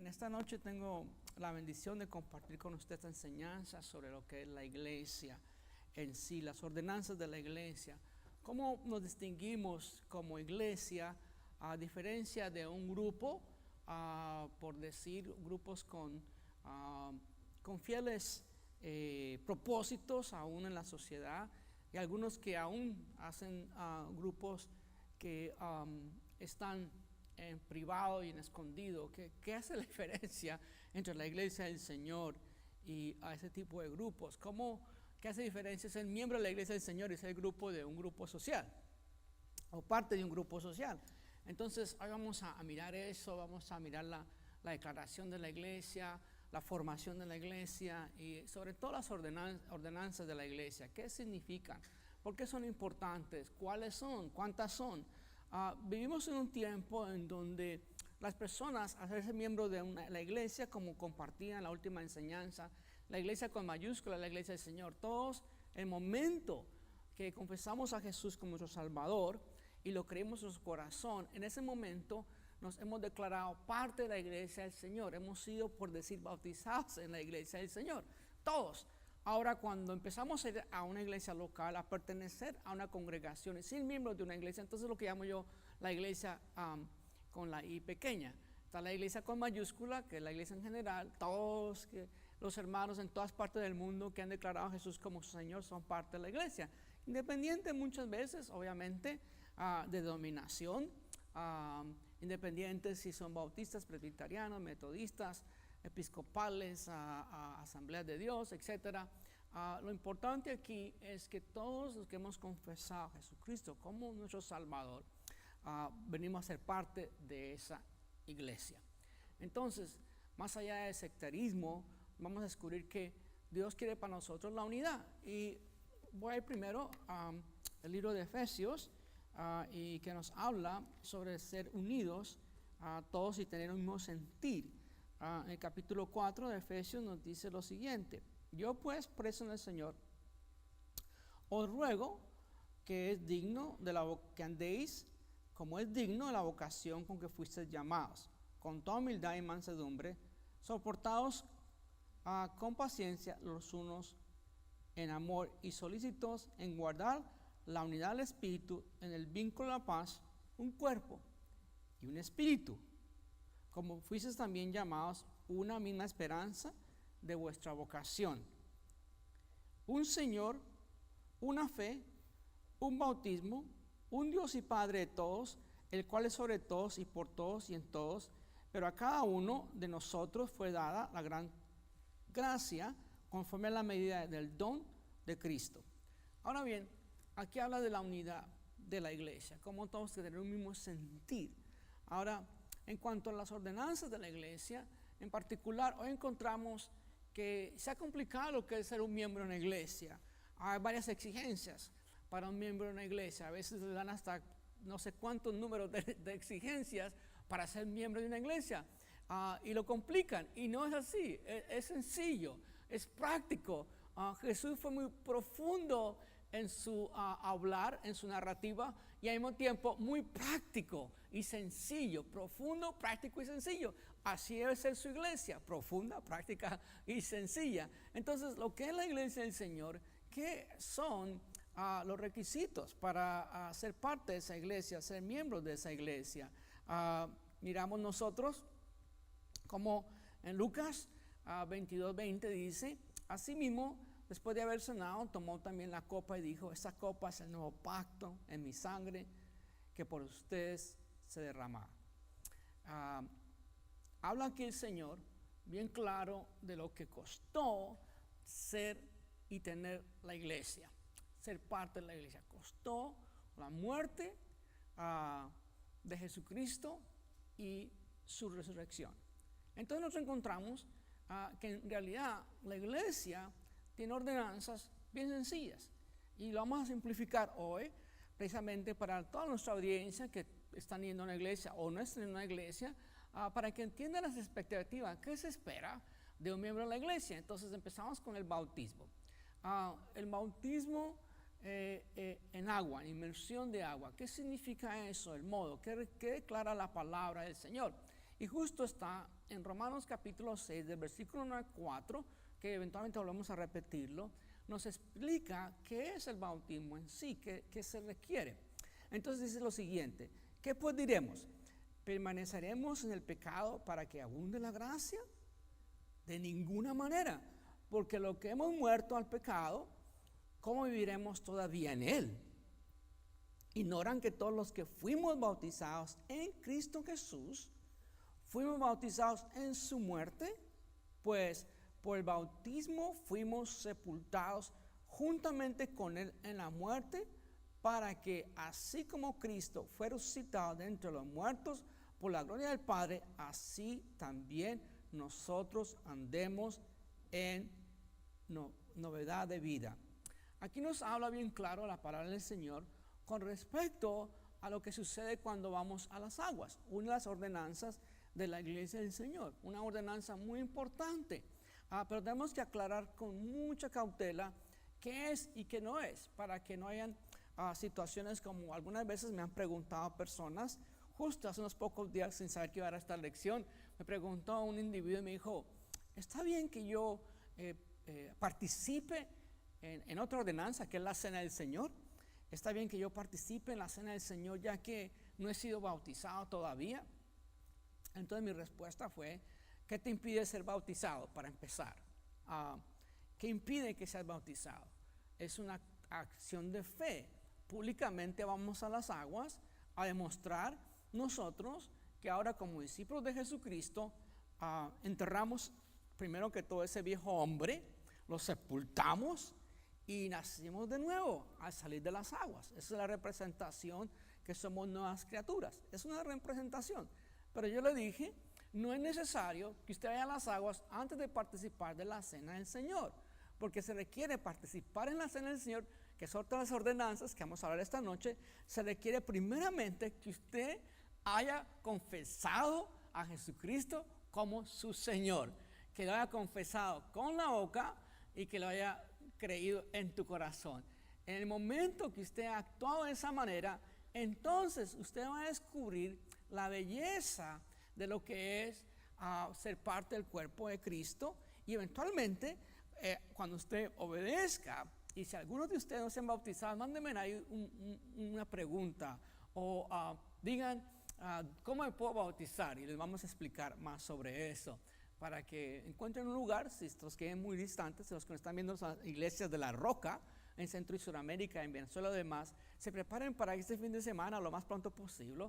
En esta noche tengo la bendición de compartir con usted esta enseñanza sobre lo que es la iglesia en sí, las ordenanzas de la iglesia. Cómo nos distinguimos como iglesia a diferencia de un grupo, por decir, grupos con fieles propósitos aún en la sociedad, y algunos que aún hacen grupos que están en privado y en escondido. ¿Qué hace la diferencia entre la iglesia del Señor y a ese tipo de grupos? ¿Qué hace diferencia ser miembro de la iglesia del Señor y ser grupo de un grupo social o parte de un grupo social? Entonces hoy vamos a mirar eso, vamos a mirar la declaración de la iglesia, la formación de la iglesia y sobre todo las ordenanzas de la iglesia. ¿Qué significan? ¿Por qué son importantes? ¿Cuáles son? ¿Cuántas son? Vivimos en un tiempo en donde las personas, al hacerse miembros de la iglesia, como compartían la última enseñanza, la iglesia con mayúscula, la iglesia del Señor, todos, el momento que confesamos a Jesús como nuestro Salvador y lo creemos en nuestro corazón, en ese momento nos hemos declarado parte de la iglesia del Señor, hemos sido, por decir, bautizados en la iglesia del Señor, todos. Ahora, cuando empezamos a ir a una iglesia local, a pertenecer a una congregación y ser miembros de una iglesia, entonces lo que llamo yo la iglesia con la I pequeña. Está la iglesia con mayúscula, que es la iglesia en general. Todos los hermanos en todas partes del mundo que han declarado a Jesús como su Señor son parte de la iglesia. Independiente muchas veces, obviamente, de denominación, independientes si son bautistas, presbiterianos, metodistas, episcopales, asambleas de Dios, etcétera. Lo importante aquí es que todos los que hemos confesado a Jesucristo como nuestro Salvador, venimos a ser parte de esa iglesia. Entonces, más allá del sectarismo, vamos a descubrir que Dios quiere para nosotros la unidad. Y voy a ir primero al libro de Efesios, y que nos habla sobre ser unidos todos y tener un mismo sentir. En el capítulo 4 de Efesios nos dice lo siguiente: yo pues, preso en el Señor, os ruego que andéis como es digno de la vocación con que fuisteis llamados, con toda humildad y mansedumbre, soportaos con paciencia los unos en amor y solícitos en guardar la unidad del Espíritu en el vínculo de la paz, un cuerpo y un espíritu, como fuisteis también llamados una misma esperanza de vuestra vocación, un Señor, una fe, un bautismo, un Dios y Padre de todos, el cual es sobre todos y por todos y en todos, pero a cada uno de nosotros fue dada la gran gracia conforme a la medida del don de Cristo. Ahora bien, aquí habla de la unidad de la iglesia, como todos tenemos un mismo sentir. Ahora, en cuanto a las ordenanzas de la iglesia, en particular, hoy encontramos que se ha complicado lo que es ser un miembro de una iglesia. Hay varias exigencias para un miembro de una iglesia. A veces le dan hasta no sé cuántos números de exigencias para ser miembro de una iglesia. Y lo complican. Y no es así. Es sencillo, es práctico. Jesús fue muy profundo en su hablar, en su narrativa, y al mismo tiempo muy práctico y sencillo, profundo, práctico y sencillo. Así debe ser su iglesia, profunda, práctica y sencilla. Entonces, lo que es la iglesia del Señor, ¿qué son los requisitos para ser parte de esa iglesia, ser miembros de esa iglesia? Miramos nosotros como en Lucas 22:20 dice: asimismo, después de haber cenado, tomó también la copa y dijo: esta copa es el nuevo pacto en mi sangre, que por ustedes se derrama. Habla aquí el Señor bien claro de lo que costó ser y tener la iglesia, ser parte de la iglesia. Costó la muerte de Jesucristo y su resurrección. Entonces nos encontramos que en realidad la iglesia tiene ordenanzas bien sencillas, y lo vamos a simplificar hoy precisamente para toda nuestra audiencia que están yendo a una iglesia o no están en una iglesia, para que entiendan las expectativas, qué se espera de un miembro de la iglesia. Entonces empezamos con el bautismo. El bautismo en agua, inmersión de agua. ¿Qué significa eso? El modo, ¿qué declara la palabra del Señor? Y justo está en Romanos capítulo 6, del versículo 1 al 4, que eventualmente volvemos a repetirlo, nos explica qué es el bautismo en sí, qué se requiere. Entonces dice lo siguiente: ¿qué pues diremos? ¿Permaneceremos en el pecado para que abunde la gracia? De ninguna manera, porque lo que hemos muerto al pecado, ¿cómo viviremos todavía en él? ¿Ignoran que todos los que fuimos bautizados en Cristo Jesús, fuimos bautizados en su muerte? Pues por el bautismo fuimos sepultados juntamente con él en la muerte, para que así como Cristo fue resucitado de entre los muertos por la gloria del Padre, así también nosotros andemos en novedad de vida. Aquí nos habla bien claro la palabra del Señor con respecto a lo que sucede cuando vamos a las aguas, una de las ordenanzas de la iglesia del Señor, una ordenanza muy importante. Pero tenemos que aclarar con mucha cautela qué es y qué no es, para que no hayan situaciones como algunas veces me han preguntado personas, justo hace unos pocos días sin saber que iba a dar esta lección, me preguntó un individuo y me dijo: ¿está bien que yo participe en otra ordenanza que es la cena del Señor? ¿Está bien que yo participe en la cena del Señor ya que no he sido bautizado todavía? Entonces mi respuesta fue: ¿qué te impide ser bautizado para empezar? ¿Qué impide que seas bautizado? Es una acción de fe. Públicamente vamos a las aguas a demostrar nosotros que ahora, como discípulos de Jesucristo, enterramos primero que todo ese viejo hombre, lo sepultamos y nacimos de nuevo al salir de las aguas. Esa es la representación que somos nuevas criaturas. Es una representación. Pero yo le dije: no es necesario que usted vaya a las aguas antes de participar de la cena del Señor, porque se requiere participar en la cena del Señor, que son todas las ordenanzas que vamos a hablar esta noche. Se requiere primeramente que usted haya confesado a Jesucristo como su Señor, que lo haya confesado con la boca y que lo haya creído en tu corazón. En el momento que usted ha actuado de esa manera, entonces usted va a descubrir la belleza de lo que es ser parte del cuerpo de Cristo, y eventualmente cuando usted obedezca. Y si algunos de ustedes no se han bautizado, mándenme ahí una pregunta o digan: ¿cómo me puedo bautizar? Y les vamos a explicar más sobre eso, para que encuentren un lugar, si estos queden muy distantes, los que nos están viendo las iglesias de La Roca, en Centro y Sudamérica, en Venezuela y demás, se preparen para este fin de semana lo más pronto posible.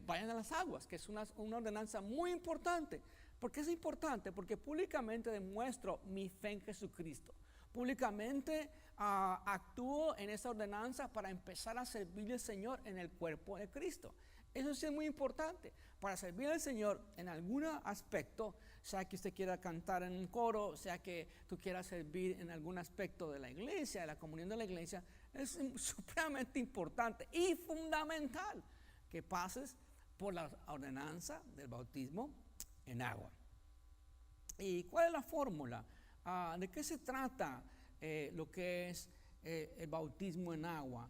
Vayan a las aguas, que es una ordenanza muy importante. ¿Por qué es importante? Porque públicamente demuestro mi fe en Jesucristo. Públicamente actúo en esa ordenanza para empezar a servir al Señor en el cuerpo de Cristo. Eso sí es muy importante. Para servir al Señor en algún aspecto, sea que usted quiera cantar en un coro, sea que tú quieras servir en algún aspecto de la iglesia, de la comunión de la iglesia, es supremamente importante y fundamental que pases por la ordenanza del bautismo en agua. ¿Y cuál es la fórmula? ¿De qué se trata lo que es el bautismo en agua?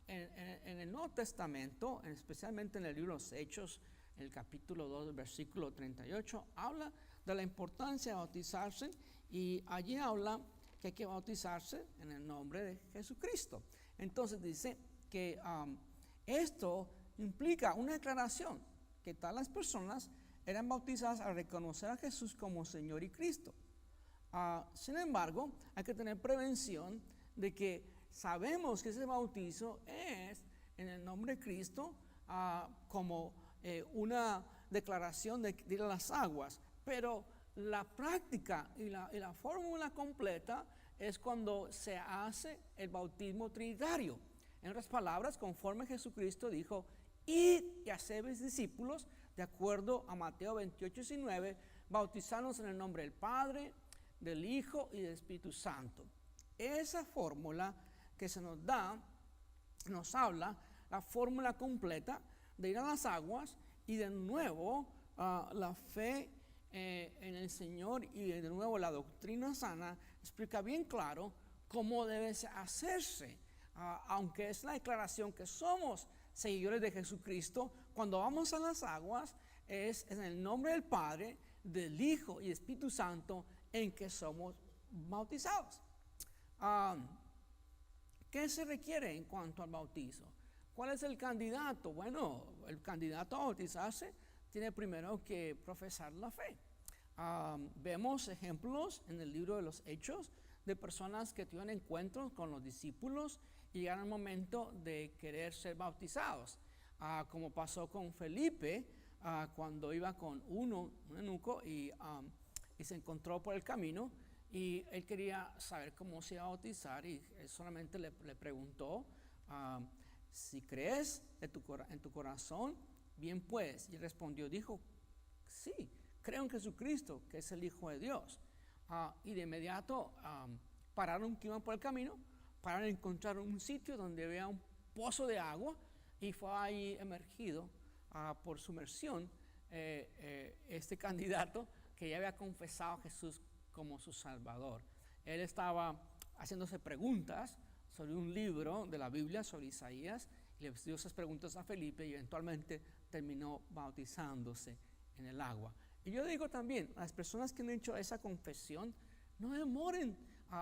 En el Nuevo Testamento, especialmente en el libro de los Hechos, en el capítulo 2, versículo 38, habla de la importancia de bautizarse, y allí habla que hay que bautizarse en el nombre de Jesucristo. Entonces dice que esto implica una declaración, que todas las personas eran bautizadas al reconocer a Jesús como Señor y Cristo. Sin embargo, hay que tener prevención de que sabemos que ese bautizo es en el nombre de Cristo, como una declaración de ir a las aguas, pero la práctica y la fórmula completa es cuando se hace el bautismo trinitario. En otras palabras, conforme Jesucristo dijo: id y haced discípulos, de acuerdo a Mateo 28:19, bautizarnos en el nombre del Padre, del Hijo y del Espíritu Santo. Esa fórmula que se nos da, nos habla la fórmula completa de ir a las aguas, y de nuevo la fe en el Señor, y de nuevo la doctrina sana explica bien claro cómo debe hacerse. Aunque es la declaración que somos seguidores de Jesucristo, cuando vamos a las aguas es en el nombre del Padre, del Hijo y Espíritu Santo en que somos bautizados. ¿Qué se requiere en cuanto al bautizo? ¿Cuál es el candidato? Bueno, el candidato a bautizarse tiene primero que profesar la fe. Vemos ejemplos en el libro de los Hechos de personas que tuvieron encuentros con los discípulos y llegaron al momento de querer ser bautizados, como pasó con Felipe cuando iba con un eunuco y se encontró por el camino y él quería saber cómo se iba a bautizar y él solamente le preguntó, si crees en tu corazón, bien puedes. Y respondió, dijo, sí, creo en Jesucristo, que es el Hijo de Dios. Y de inmediato pararon que iban por el camino, pararon a encontrar un sitio donde había un pozo de agua y fue ahí emergido por sumersión este candidato que ya había confesado a Jesús como su Salvador. Él estaba haciéndose preguntas sobre un libro de la Biblia, sobre Isaías, y le dio esas preguntas a Felipe y eventualmente terminó bautizándose en el agua. Y yo digo también, a las personas que han hecho esa confesión, no demoren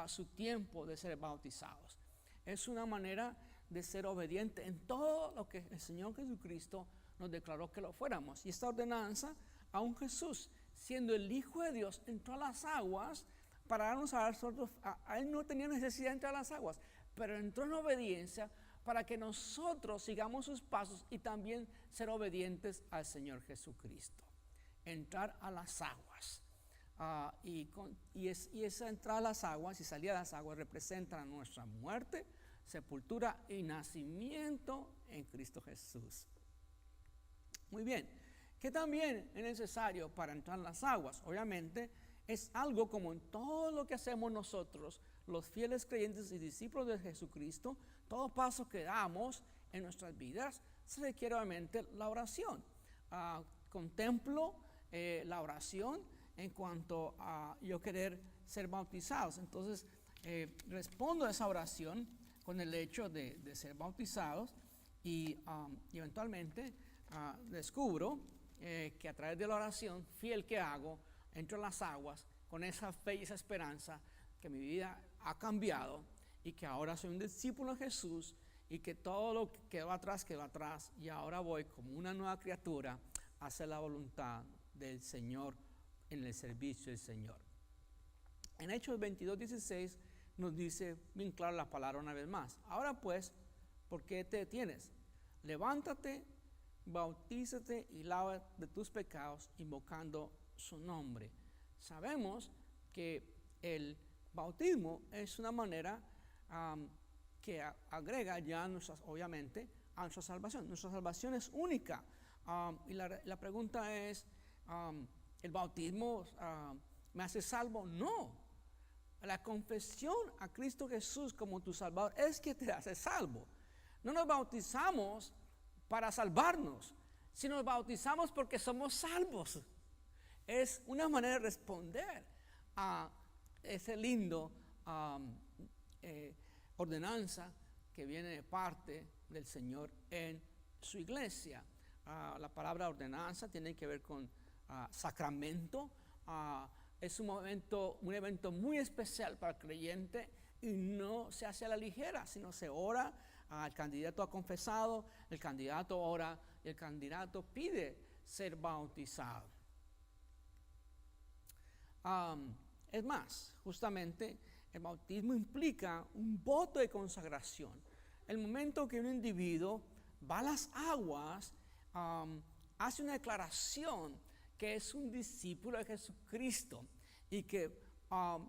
su tiempo de ser bautizados. Es una manera de ser obediente en todo lo que el Señor Jesucristo nos declaró que lo fuéramos. Y esta ordenanza, aún Jesús, siendo el Hijo de Dios, entró a las aguas para darnos a nosotros. A Él no tenía necesidad de entrar a las aguas, pero entró en obediencia para que nosotros sigamos sus pasos y también ser obedientes al Señor Jesucristo. Entrar a las aguas. Y esa entrada a las aguas y salida a las aguas representan nuestra muerte, sepultura y nacimiento en Cristo Jesús. Muy bien, ¿qué también es necesario para entrar en las aguas? Obviamente es algo como en todo lo que hacemos nosotros, los fieles creyentes y discípulos de Jesucristo. Todo paso que damos en nuestras vidas se requiere obviamente la oración. Contemplo la oración en cuanto a yo querer ser bautizados. Entonces respondo a esa oración con el hecho de ser bautizados y eventualmente descubro que a través de la oración fiel que hago, entro en las aguas con esa fe y esa esperanza que mi vida ha cambiado y que ahora soy un discípulo de Jesús y que todo lo que quedó atrás y ahora voy como una nueva criatura a hacer la voluntad del Señor en el servicio del Señor. En Hechos 22:16 nos dice bien claro la palabra una vez más. Ahora pues, ¿por qué te detienes? Levántate, bautízate y lava de tus pecados invocando su nombre. Sabemos que el bautismo es una manera que agrega ya obviamente a nuestra salvación. Nuestra salvación es única. Y la pregunta es, ¿el bautismo me hace salvo? No. La confesión a Cristo Jesús como tu Salvador es que te hace salvo. No nos bautizamos para salvarnos, sino nos bautizamos porque somos salvos. Es una manera de responder a ese lindo ordenanza que viene de parte del Señor en su iglesia. La palabra ordenanza tiene que ver con sacramento. Es un evento muy especial para el creyente y no se hace a la ligera, sino se ora. El candidato ha confesado, el candidato ora y el candidato pide ser bautizado. Es más, justamente el bautismo implica un voto de consagración. El momento que un individuo va a las aguas, hace una declaración que es un discípulo de Jesucristo y que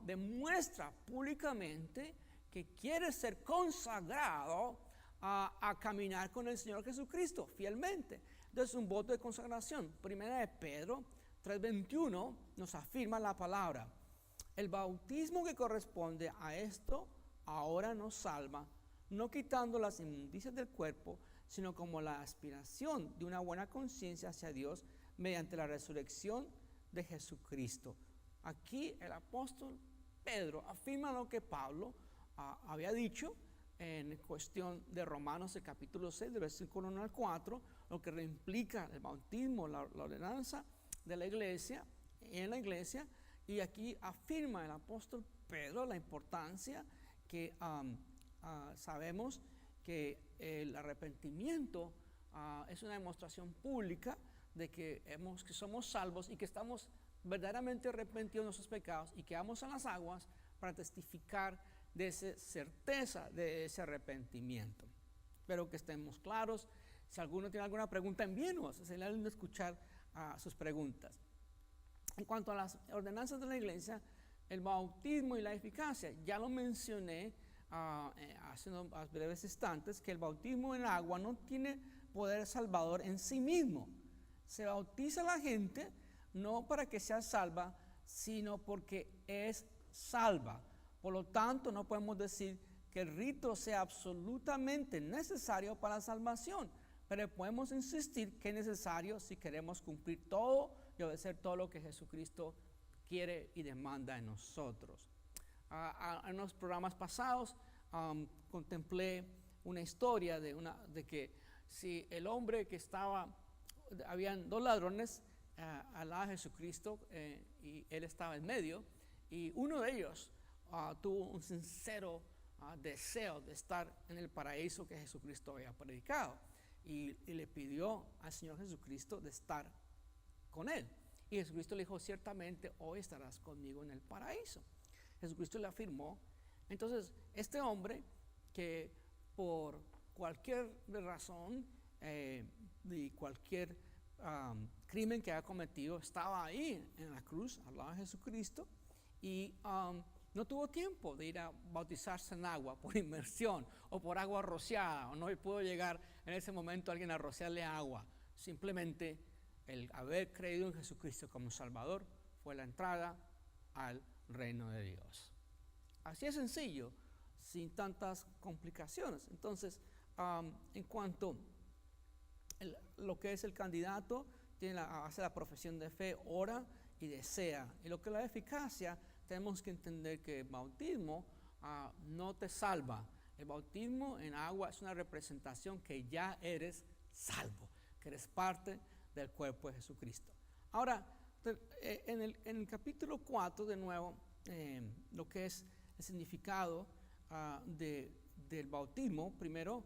demuestra públicamente que quiere ser consagrado a caminar con el Señor Jesucristo fielmente. Entonces, un voto de consagración. Primera de Pedro 3:21 nos afirma la palabra: el bautismo que corresponde a esto ahora nos salva, no quitando las inmundicias del cuerpo, sino como la aspiración de una buena conciencia hacia Dios mediante la resurrección de Jesucristo. Aquí el apóstol Pedro afirma lo que Pablo había dicho en cuestión de Romanos, el capítulo 6, del versículo 1 al 4, lo que implica el bautismo, la ordenanza de la iglesia, en la iglesia, y aquí afirma el apóstol Pedro la importancia que sabemos que el arrepentimiento es una demostración pública de que somos salvos y que estamos verdaderamente arrepentidos de nuestros pecados y que vamos a las aguas para testificar de esa certeza de ese arrepentimiento. Espero que estemos claros. Si alguno tiene alguna pregunta, envíenos. Sería lindo escuchar sus preguntas. En cuanto a las ordenanzas de la iglesia, el bautismo y la eficacia, ya lo mencioné hace unos breves instantes, que el bautismo en agua no tiene poder salvador en sí mismo. Se bautiza a la gente no para que sea salva, sino porque es salva. Por lo tanto, no podemos decir que el rito sea absolutamente necesario para la salvación, pero podemos insistir que es necesario si queremos cumplir todo y obedecer todo lo que Jesucristo quiere y demanda en nosotros. En los programas pasados contemplé una historia de que si el hombre que habían dos ladrones al lado de Jesucristo y él estaba en medio, y uno de ellos tuvo un sincero deseo de estar en el paraíso que Jesucristo había predicado y le pidió al Señor Jesucristo de estar con él, y Jesucristo le dijo: ciertamente hoy estarás conmigo en el paraíso. Jesucristo le afirmó. Entonces este hombre, que por cualquier razón de cualquier crimen que haya cometido, estaba ahí en la cruz al lado de Jesucristo, y no tuvo tiempo de ir a bautizarse en agua por inmersión o por agua rociada, o no pudo llegar en ese momento alguien a rociarle agua. Simplemente el haber creído en Jesucristo como Salvador fue la entrada al reino de Dios. Así es sencillo, sin tantas complicaciones. Entonces, en cuanto lo que es el candidato, hace la profesión de fe, ora y desea. Y lo que es la eficacia, tenemos que entender que el bautismo no te salva. El bautismo en agua es una representación que ya eres salvo, que eres parte del cuerpo de Jesucristo. Ahora, en el capítulo 4, de nuevo, lo que es el significado del bautismo, primero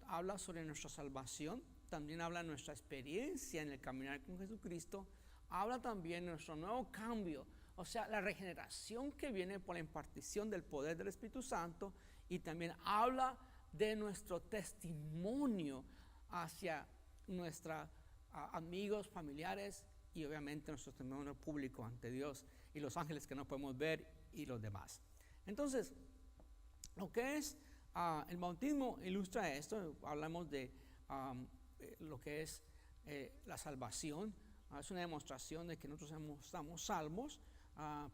habla sobre nuestra salvación, también habla de nuestra experiencia en el caminar con Jesucristo, habla también de nuestro nuevo cambio, o sea, la regeneración que viene por la impartición del poder del Espíritu Santo, y también habla de nuestro testimonio hacia nuestros amigos, familiares, y obviamente nuestro testimonio público ante Dios y los ángeles que no podemos ver y los demás. Entonces, lo que es el bautismo ilustra esto. Hablamos de lo que es la salvación. Es una demostración de que nosotros estamos salvos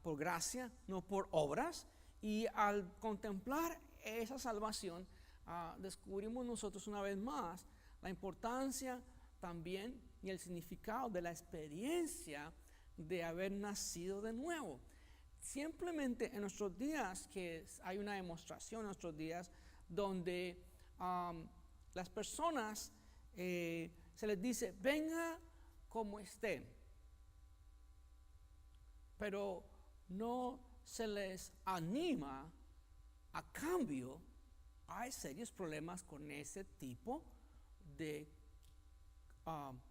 por gracia, no por obras, y al contemplar esa salvación descubrimos nosotros una vez más la importancia también y el significado de la experiencia de haber nacido de nuevo. Simplemente en nuestros días, que hay una demostración en nuestros días donde las personas se les dice: venga como esté, pero no se les anima. A cambio, hay serios problemas con ese tipo de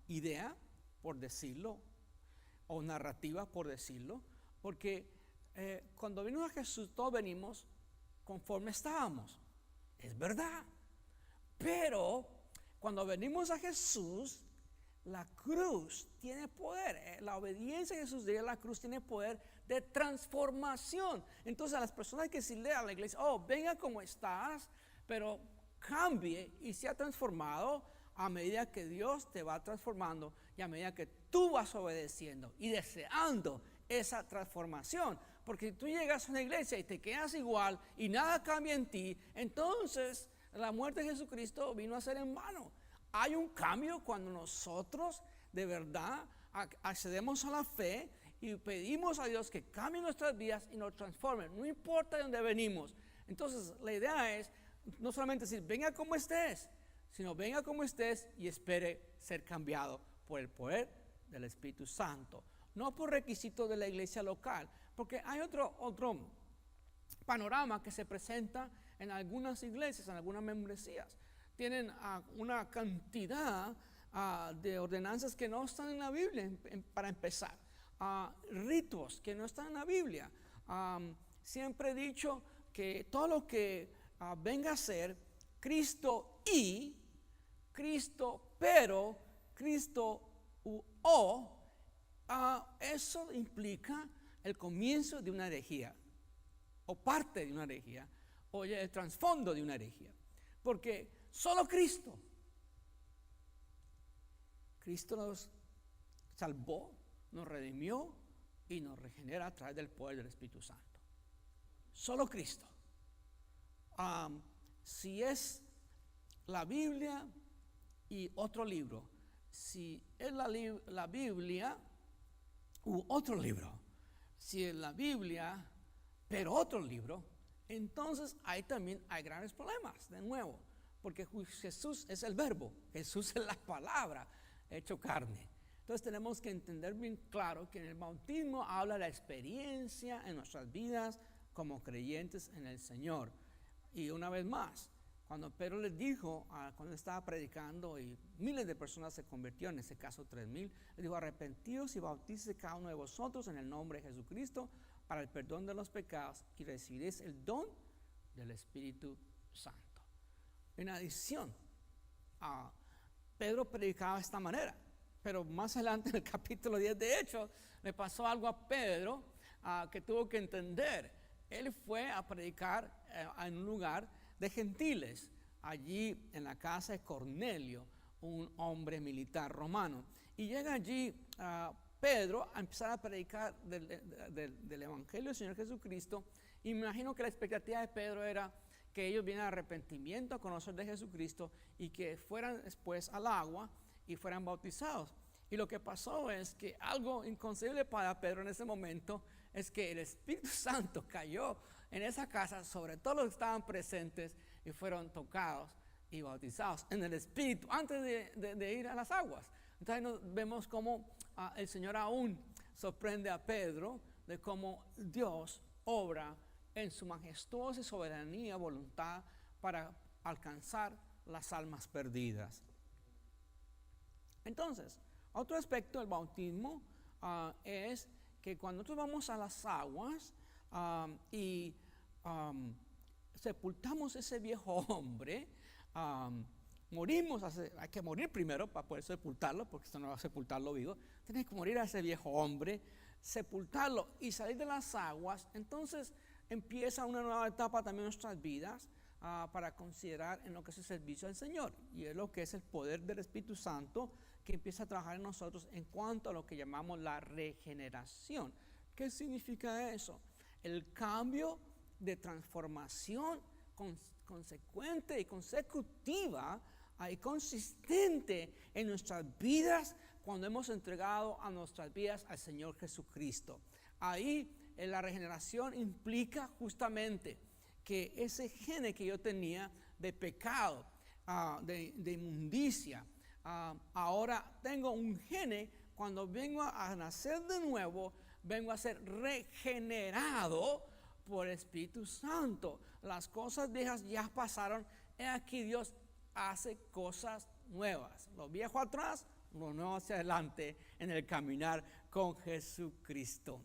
idea, por decirlo, o narrativa, por decirlo, porque cuando venimos a Jesús, todos venimos conforme estábamos, es verdad, pero cuando venimos a Jesús, la cruz tiene poder, la obediencia de Jesús de la cruz tiene poder de transformación. Entonces, a las personas que se le a la iglesia: oh, venga como estás, pero cambie y sea transformado a medida que Dios te va transformando y a medida que tú vas obedeciendo y deseando esa transformación. Porque si tú llegas a una iglesia y te quedas igual y nada cambia en ti, entonces la muerte de Jesucristo vino a ser en vano. Hay un cambio cuando nosotros de verdad accedemos a la fe y pedimos a Dios que cambie nuestras vidas y nos transforme, no importa de dónde venimos. Entonces la idea es no solamente decir: venga como estés, sino venga como estés y espere ser cambiado por el poder del Espíritu Santo. No por requisito de la iglesia local, porque hay otro panorama que se presenta en algunas iglesias, en algunas membresías. Tienen una cantidad de ordenanzas que no están en la Biblia, para empezar. Ritos que no están en la Biblia. Siempre he dicho que todo lo que venga a ser Cristo y, Cristo pero, Cristo o, eso implica el comienzo de una herejía, o parte de una herejía, o el trasfondo de una herejía. Porque solo Cristo nos salvó, nos redimió y nos regenera a través del poder del Espíritu Santo. Solo Cristo. Si es la Biblia y otro libro, si es la Biblia u otro libro, si es la Biblia pero otro libro, entonces ahí también hay grandes problemas, de nuevo, porque Jesús es el verbo, Jesús es la palabra hecho carne. Entonces tenemos que entender bien claro que en el bautismo habla de la experiencia en nuestras vidas como creyentes en el Señor. Y una vez más, cuando Pedro les dijo, cuando estaba predicando y miles de personas se convirtieron, en ese caso 3,000, les dijo: arrepentidos y bautícese cada uno de vosotros en el nombre de Jesucristo para el perdón de los pecados y recibiréis el don del Espíritu Santo. En adición, Pedro predicaba de esta manera, pero más adelante en el capítulo 10 de Hechos le pasó algo a Pedro que tuvo que entender. Él fue a predicar en un lugar de gentiles, allí en la casa de Cornelio, un hombre militar romano. Y llega allí Pedro a empezar a predicar del Evangelio del Señor Jesucristo. Y me imagino que la expectativa de Pedro era que ellos vinieran a arrepentimiento, a conocer de Jesucristo y que fueran después al agua y fueran bautizados. Y lo que pasó es que algo inconcebible para Pedro en ese momento es que el Espíritu Santo cayó en esa casa sobre todos los que estaban presentes y fueron tocados y bautizados en el Espíritu antes de ir a las aguas. Entonces vemos cómo el Señor aún sorprende a Pedro de cómo Dios obra en su majestuosa soberanía, voluntad para alcanzar las almas perdidas. Entonces, otro aspecto del bautismo es que cuando nosotros vamos a las aguas y sepultamos ese viejo hombre, morimos, hay que morir primero para poder sepultarlo, porque esto no va a sepultarlo vivo. Tiene que morir a ese viejo hombre, sepultarlo y salir de las aguas. Entonces empieza una nueva etapa también en nuestras vidas para considerar en lo que es el servicio al Señor, y es lo que es el poder del Espíritu Santo que empieza a trabajar en nosotros en cuanto a lo que llamamos la regeneración. ¿Qué significa eso? El cambio de transformación consecuente y consecutiva y consistente en nuestras vidas cuando hemos entregado a nuestras vidas al Señor Jesucristo. Ahí la regeneración implica justamente que ese gene que yo tenía de pecado, de inmundicia, ahora tengo un gene. Cuando vengo a nacer de nuevo, vengo a ser regenerado por el Espíritu Santo. Las cosas viejas ya pasaron, y aquí Dios hace cosas nuevas. Lo viejo atrás, lo nuevo hacia adelante en el caminar con Jesucristo.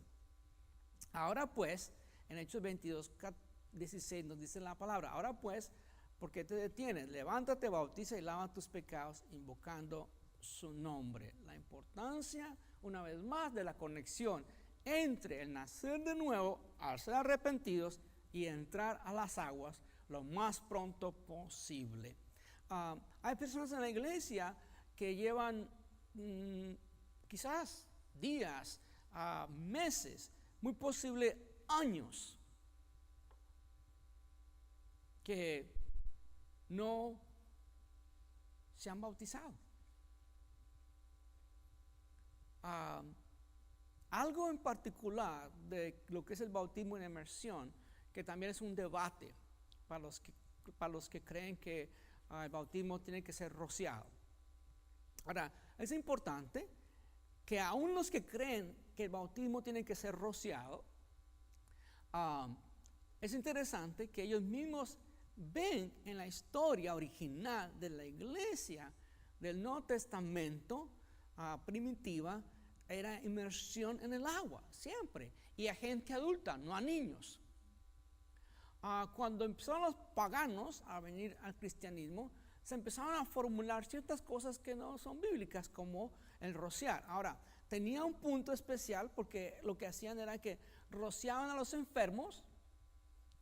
Ahora pues, en Hechos 22:16 nos dice la palabra: ahora pues, ¿por qué te detienes? Levántate, bautiza y lava tus pecados, invocando su nombre. La importancia, una vez más, de la conexión entre el nacer de nuevo, al ser arrepentidos, y entrar a las aguas lo más pronto posible. Hay personas en la iglesia que llevan quizás días, meses, muy posible años, que no se han bautizado. Algo en particular de lo que es el bautismo en inmersión, que también es un debate para los que creen que el bautismo tiene que ser rociado. Ahora, es importante que aún los que creen que el bautismo tiene que ser rociado, es interesante que ellos mismos ven en la historia original de la iglesia del Nuevo Testamento primitiva, era inmersión en el agua, siempre, y a gente adulta, no a niños. Cuando empezaron los paganos a venir al cristianismo, se empezaron a formular ciertas cosas que no son bíblicas, como el rociar. Ahora, tenía un punto especial porque lo que hacían era que rociaban a los enfermos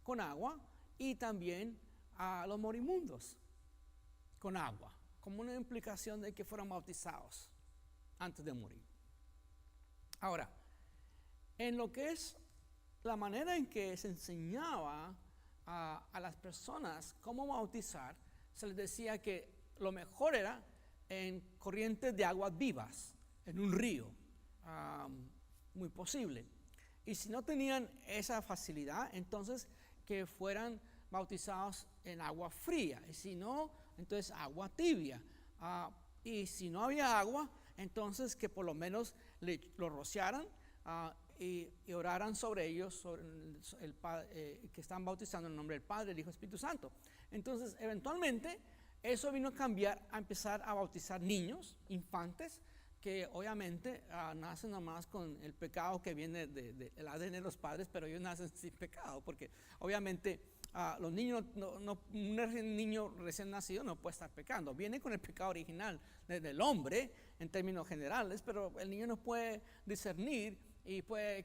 con agua y también a los moribundos con agua, como una implicación de que fueran bautizados antes de morir. Ahora, en lo que es la manera en que se enseñaba a las personas cómo bautizar, se les decía que lo mejor era en corrientes de aguas vivas, en un río, muy posible. Y si no tenían esa facilidad, entonces que fueran bautizados en agua fría, y si no, entonces agua tibia. Y si no había agua, entonces que por lo menos lo rociaran y oraran sobre ellos, sobre que están bautizando en el nombre del Padre, del Hijo y Espíritu Santo. Entonces, eventualmente, eso vino a cambiar, a empezar a bautizar niños, infantes, que obviamente nacen nomás con el pecado que viene del ADN de los padres, pero ellos nacen sin pecado, porque obviamente los niños, un niño recién nacido no puede estar pecando, viene con el pecado original del hombre en términos generales, pero el niño no puede discernir y puede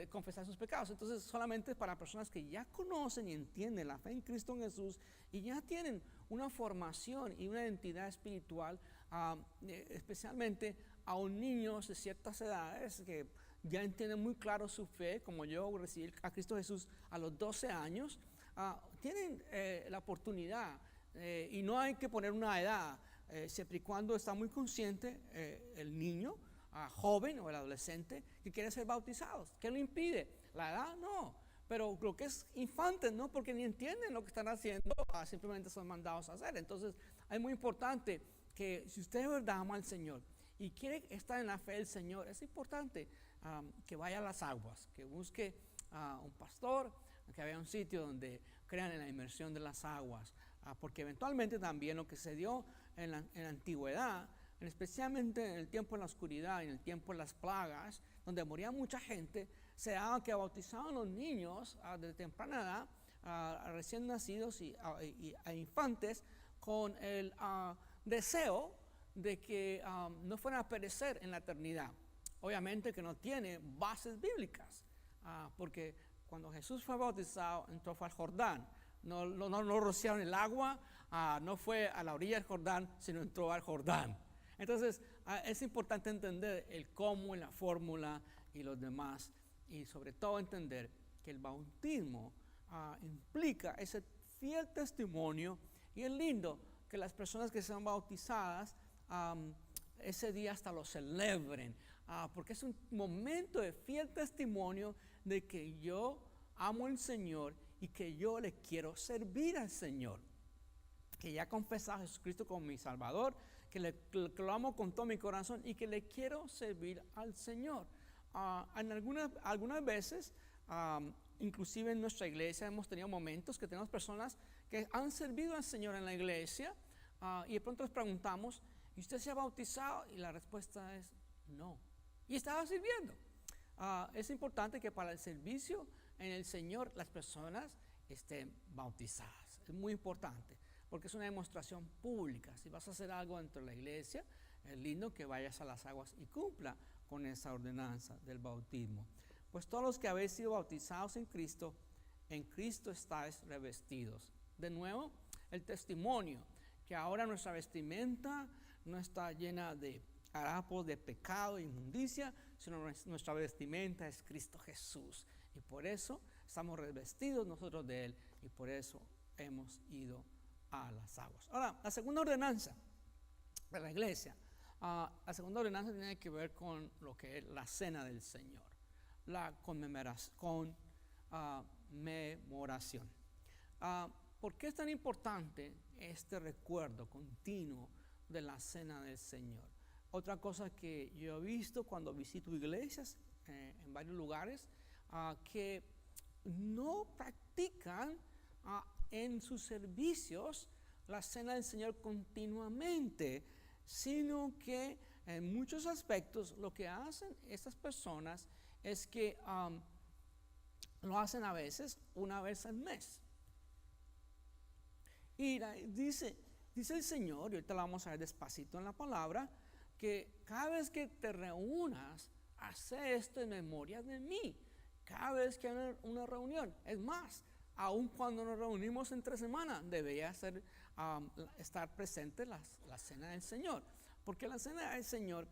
confesar sus pecados. Entonces solamente para personas que ya conocen y entienden la fe en Cristo Jesús y ya tienen una formación y una identidad espiritual, especialmente a un niño de ciertas edades que ya entienden muy claro su fe, como yo recibí a Cristo Jesús a los 12 años, tienen la oportunidad, y no hay que poner una edad, siempre y cuando está muy consciente el niño, joven o el adolescente que quiere ser bautizados. ¿Qué lo impide? La edad no, pero lo que es infantes no, porque ni entienden lo que están haciendo, simplemente son mandados a hacer. Entonces es muy importante que si usted de verdad ama al Señor y quiere estar en la fe del Señor, es importante que vaya a las aguas, que busque un pastor, que haya un sitio donde crean en la inmersión de las aguas, porque eventualmente también lo que se dio en la antigüedad, especialmente en el tiempo de la oscuridad y en el tiempo de las plagas, donde moría mucha gente, se daba que bautizaban a los niños de temprana edad, a recién nacidos y a infantes, con el deseo de que no fueran a perecer en la eternidad. Obviamente que no tiene bases bíblicas, porque cuando Jesús fue bautizado, entró al Jordán, no rociaron el agua, no fue a la orilla del Jordán, sino entró al Jordán. Entonces es importante entender el cómo, la fórmula y los demás, y sobre todo entender que el bautismo implica ese fiel testimonio, y es lindo que las personas que sean bautizadas ese día hasta lo celebren, porque es un momento de fiel testimonio de que yo amo al Señor y que yo le quiero servir al Señor, que ya confesé a Jesucristo como mi Salvador, que lo amo con todo mi corazón y que le quiero servir al Señor. En algunas veces, inclusive en nuestra iglesia hemos tenido momentos que tenemos personas que han servido al Señor en la iglesia, y de pronto les preguntamos, ¿y usted se ha bautizado? Y la respuesta es no. Y estaba sirviendo. Es importante que para el servicio en el Señor las personas estén bautizadas. Es muy importante, porque es una demostración pública. Si vas a hacer algo dentro de la iglesia, es lindo que vayas a las aguas y cumpla con esa ordenanza del bautismo. Pues todos los que habéis sido bautizados en Cristo estáis revestidos. De nuevo, el testimonio, que ahora nuestra vestimenta no está llena de harapos de pecado e inmundicia, sino nuestra vestimenta es Cristo Jesús. Y por eso estamos revestidos nosotros de Él, y por eso hemos ido a las aguas. Ahora, la segunda ordenanza de la iglesia, la segunda ordenanza tiene que ver con lo que es la cena del Señor, la conmemoración. ¿por qué es tan importante este recuerdo continuo de la cena del Señor? Otra cosa que yo he visto cuando visito iglesias en varios lugares, que no practican en sus servicios la cena del Señor continuamente, sino que en muchos aspectos lo que hacen estas personas es que lo hacen a veces una vez al mes. Y dice el Señor, y ahorita lo vamos a ver despacito en la palabra, que cada vez que te reúnas, hace esto en memoria de mí. Cada vez que hay una reunión, es más, aun cuando nos reunimos entre semana, debería estar presente la cena del Señor. Porque la cena del Señor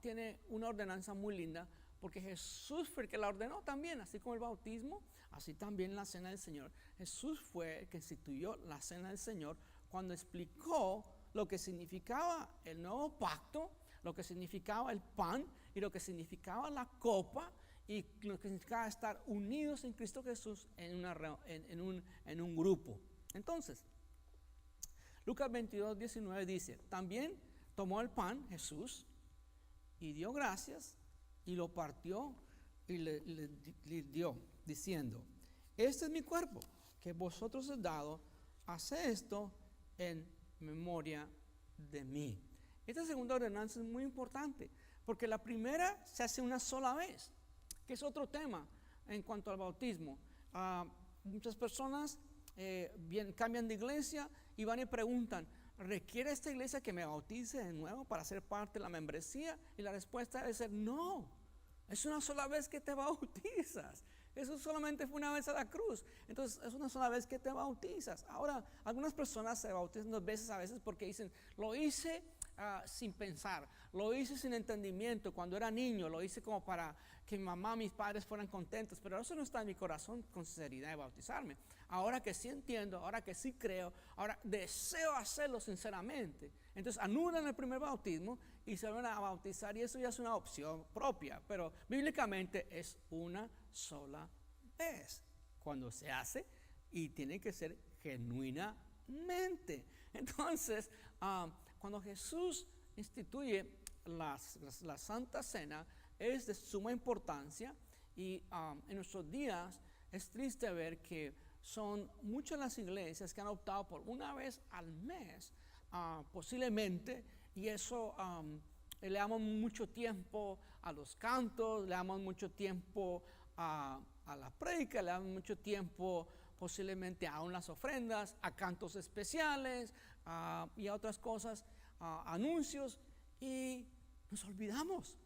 tiene una ordenanza muy linda, porque Jesús fue el que la ordenó también, así como el bautismo, así también la cena del Señor. Jesús fue el que instituyó la cena del Señor cuando explicó lo que significaba el nuevo pacto, lo que significaba el pan y lo que significaba la copa y lo que significaba estar unidos en Cristo Jesús en un grupo. Entonces, Lucas 22:19 dice, también tomó el pan Jesús y dio gracias y lo partió y le dio, diciendo, este es mi cuerpo que vosotros he dado, haced esto en memoria de mí. Esta segunda ordenanza es muy importante, porque la primera se hace una sola vez, que es otro tema en cuanto al bautismo. Muchas personas cambian de iglesia y van y preguntan, ¿requiere esta iglesia que me bautice de nuevo para ser parte de la membresía? Y la respuesta debe ser no, es una sola vez que te bautizas. Eso solamente fue una vez a la cruz. Entonces es una sola vez que te bautizas. Ahora, algunas personas se bautizan 2 veces a veces porque dicen, lo hice sin pensar, lo hice sin entendimiento cuando era niño, lo hice como para que mi mamá, mis padres fueran contentos, pero eso no está en mi corazón con sinceridad de bautizarme. Ahora que sí entiendo, ahora que sí creo, ahora deseo hacerlo sinceramente, entonces anulan el primer bautismo y se van a bautizar, y eso ya es una opción propia, pero bíblicamente es una sola vez cuando se hace, y tiene que ser genuinamente. Entonces cuando Jesús instituye la Santa Cena, es de suma importancia, y en nuestros días es triste ver que son muchas las iglesias que han optado por una vez al mes, posiblemente, y eso le damos mucho tiempo a los cantos, le damos mucho tiempo a la prédica, le damos mucho tiempo posiblemente a unas ofrendas, a cantos especiales y a otras cosas, anuncios, y nos olvidamos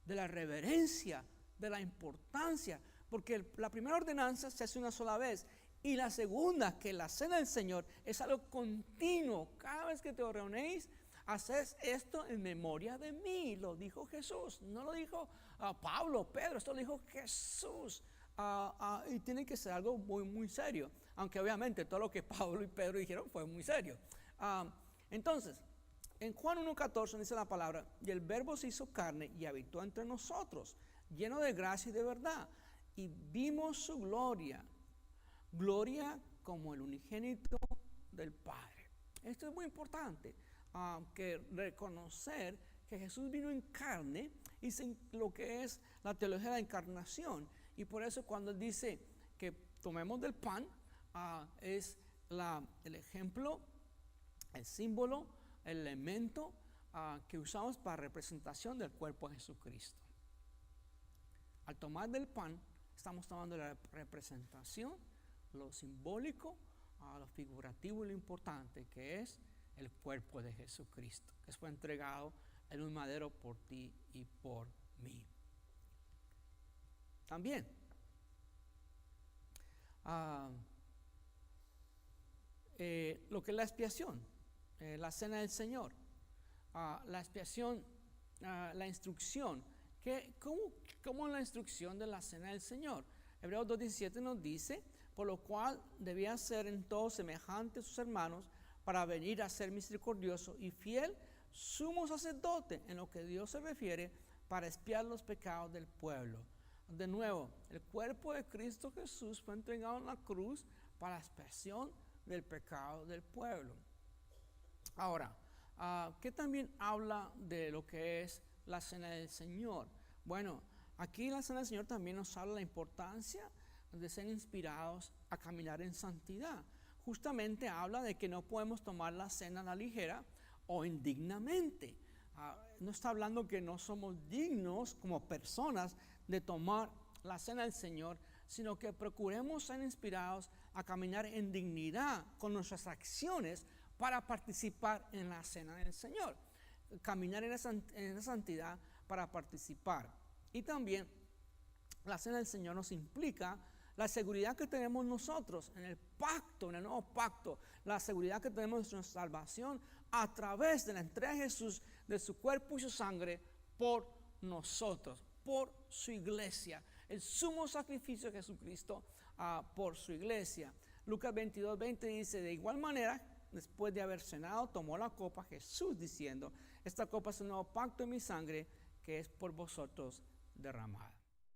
de la reverencia, de la importancia, porque la primera ordenanza se hace una sola vez, y la segunda, que la cena del Señor, es algo continuo. Cada vez que te reunéis, haces esto en memoria de mí. Lo dijo Jesús, no lo dijo Pablo, Pedro, esto lo dijo Jesús. Y tiene que ser algo muy, muy serio, aunque obviamente todo lo que Pablo y Pedro dijeron fue muy serio. Entonces, en Juan 1:14 dice la palabra, y el verbo se hizo carne y habitó entre nosotros, lleno de gracia y de verdad, y vimos su gloria como el unigénito del Padre. Esto es muy importante, que reconocer que Jesús vino en carne, y lo que es la teología de la encarnación. Y por eso cuando él dice que tomemos del pan, es el ejemplo, el símbolo, el elemento que usamos para representación del cuerpo de Jesucristo. Al tomar del pan, estamos tomando la representación, lo simbólico, lo figurativo y lo importante, que es el cuerpo de Jesucristo, que fue entregado en un madero por ti y por mí. También lo que es la expiación, la cena del Señor, la expiación, la instrucción. ¿Cómo es la instrucción de la cena del Señor? Hebreos 2:17 nos dice, por lo cual debía ser en todo semejante a sus hermanos, para venir a ser misericordioso y fiel sumo sacerdote en lo que Dios se refiere, para expiar los pecados del pueblo. De nuevo, el cuerpo de Cristo Jesús fue entregado en la cruz para la expiación del pecado del pueblo. Ahora, ¿qué también habla de lo que es la cena del Señor? Bueno, aquí en la cena del Señor también nos habla de la importancia de ser inspirados a caminar en santidad. Justamente habla de que no podemos tomar la cena a la ligera o indignamente. No está hablando que no somos dignos como personas de tomar la cena del Señor, sino que procuremos ser inspirados a caminar en dignidad con nuestras acciones para participar en la cena del Señor. Caminar en esa santidad para participar. Y también la cena del Señor nos implica la seguridad que tenemos nosotros en el pacto, en el nuevo pacto, la seguridad que tenemos en nuestra salvación a través de la entrega de Jesús, de su cuerpo y su sangre por nosotros, por su iglesia, el sumo sacrificio de Jesucristo por su iglesia. Lucas 22:20 dice: de igual manera, después de haber cenado, tomó la copa Jesús diciendo: esta copa es el nuevo pacto en mi sangre, que es por vosotros derramada.